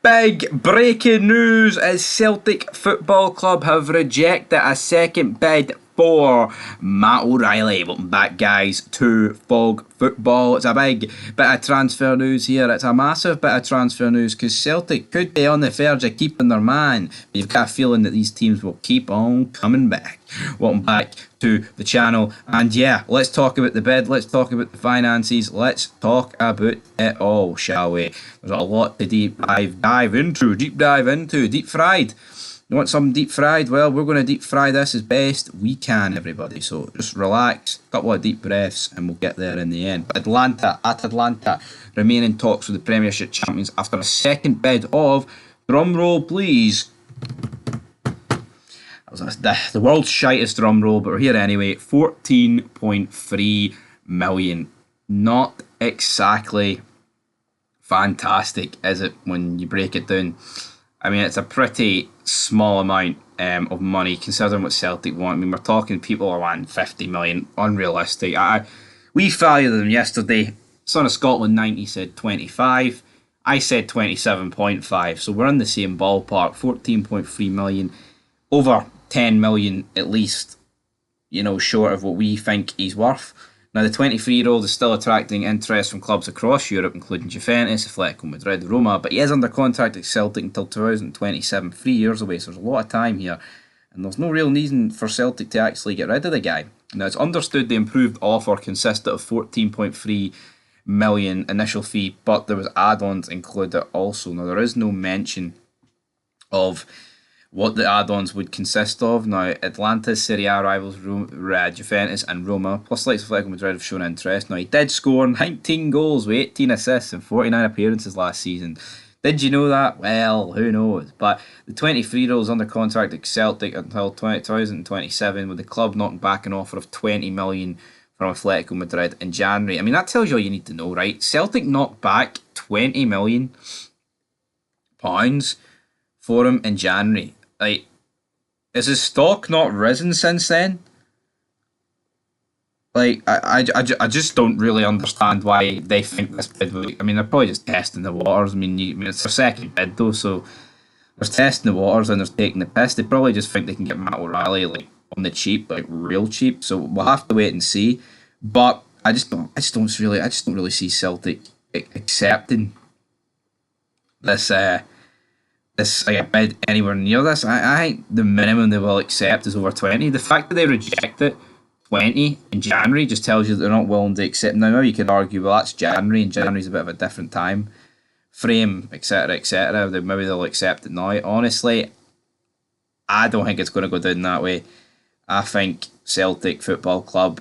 Big breaking news as Celtic Football Club have rejected a second bid for Matt O'Reilly. Welcome back, guys, to Fog Football. It's a big bit of transfer news here. It's a massive bit of transfer news because Celtic could be on the verge of keeping their man. But you've got a feeling that these teams will keep on coming back. Welcome back to the channel, and yeah, let's talk about the bid, let's talk about the finances, let's talk about it all, shall we? There's a lot to deep dive into, deep fried. You want some deep fried? Well, we're going to deep fry this as best we can, everybody, so just relax, a couple of deep breaths, and we'll get there in the end. But Atalanta remain in talks with the Premiership champions after a second bid of, drumroll please, the world's shittest drum roll, but we're here anyway. 14.3 million. Not exactly fantastic, is it, when you break it down? I mean, it's a pretty small amount of money considering what Celtic want. I mean, we're talking people are wanting 50 million. Unrealistic. We valued them yesterday. Son of Scotland 90 said 25. I said 27.5. So we're in the same ballpark. 14.3 million. Over 10 million at least, you know, short of what we think he's worth. Now, the 23-year-old is still attracting interest from clubs across Europe, including Juventus, Atletico Madrid, Roma, but he is under contract at Celtic until 2027, 3 years away, so there's a lot of time here, and there's no real reason for Celtic to actually get rid of the guy. Now, it's understood the improved offer consisted of 14.3 million initial fee, but there was add-ons included also. Now, there is no mention of what the add-ons would consist of. Now, Atalanta, Serie A rivals Juventus and Roma, plus likes of Atletico Madrid have shown interest. Now, he did score 19 goals with 18 assists and 49 appearances last season. Did you know that? Well, who knows? But the 23-year-old is under contract at Celtic until 2027, with the club knocking back an offer of 20 million from Atletico Madrid in January. I mean, that tells you all you need to know, right? Celtic knocked back 20 million pounds for him in January. Like, is his stock not risen since then? Like, I just don't really understand why they think this bid will... I mean, they're probably just testing the waters. I mean, it's their second bid, though, so they're testing the waters and they're taking the piss. They probably just think they can get Matt O'Reilly, like, on the cheap, like, real cheap. So we'll have to wait and see. But I just don't really see Celtic accepting this bid anywhere near this. I think the minimum they will accept is over 20. The fact that they rejected 20 in January just tells you that they're not willing to accept. Now, maybe you could argue, well, that's January, and January's a bit of a different time frame, etc., etc. Maybe they'll accept it now. Honestly, I don't think it's going to go down that way. I think Celtic Football Club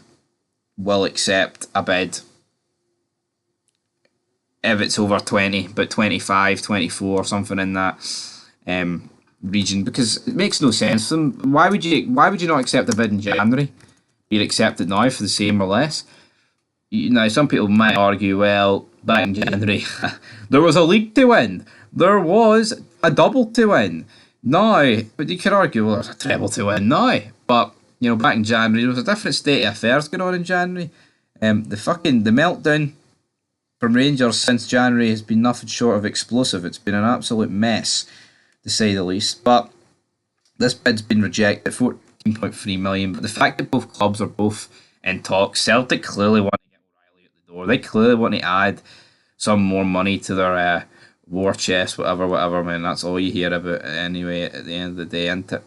will accept a bid if it's over 20, but 25, 24, something in that region, because it makes no sense to them. Why would you not accept a bid in January? You'd accept it now for the same or less. Now, some people might argue, well, back in January, there was a league to win. There was a double to win. Now, but you could argue, well, there's a treble to win now. But, you know, back in January, there was a different state of affairs going on in January. The meltdown from Rangers since January has been nothing short of explosive. It's been an absolute mess, to say the least. But this bid's been rejected, 14.3 million. But the fact that both clubs are both in talks, Celtic clearly want to get O'Reilly at the door. They clearly want to add some more money to their war chest, whatever, man. That's all you hear about anyway at the end of the day, isn't it?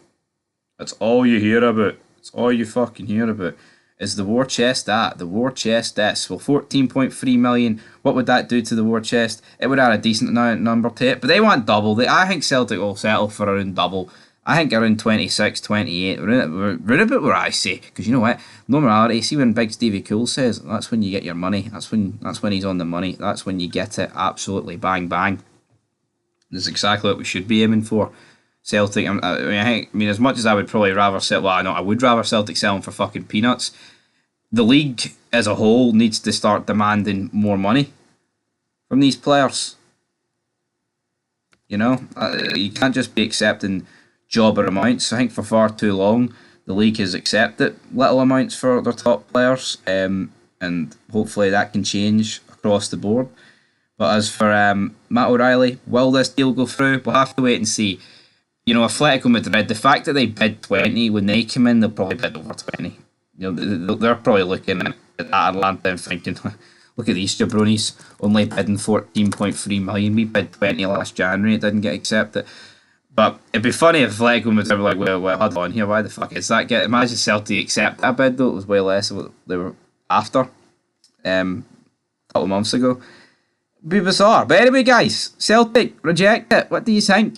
That's all you hear about. It's all you fucking hear about. Is the war chest that? The war chest this. Well, 14.3 million, what would that do to the war chest? It would add a decent number to it, but they want double. I think Celtic will settle for around double. I think around 26, 28. We're about where I say, because you know what? Normality, see when Big Stevie Cool says, that's when you get your money. That's when he's on the money. That's when you get it absolutely bang bang. This is exactly what we should be aiming for. Celtic, I mean, as much as I would probably rather sell, well, I know I would rather Celtic selling for fucking peanuts. The league as a whole needs to start demanding more money from these players. You know, you can't just be accepting jobber amounts. I think for far too long the league has accepted little amounts for their top players, and hopefully that can change across the board. But as for Matt O'Reilly, will this deal go through? We'll have to wait and see. You know, Atletico Madrid, the fact that they bid 20, when they come in, they'll probably bid over 20. You know, they're probably looking at Atalanta and thinking, look at these jabronis, only bidding 14.3 million. We bid 20 last January, it didn't get accepted. But it'd be funny if Atletico Madrid were like, well, hold on here, why the fuck is that? Imagine Celtic accept that bid, though. It was way less than what they were after a couple of months ago. Be bizarre. But anyway, guys, Celtic, reject it. What do you think?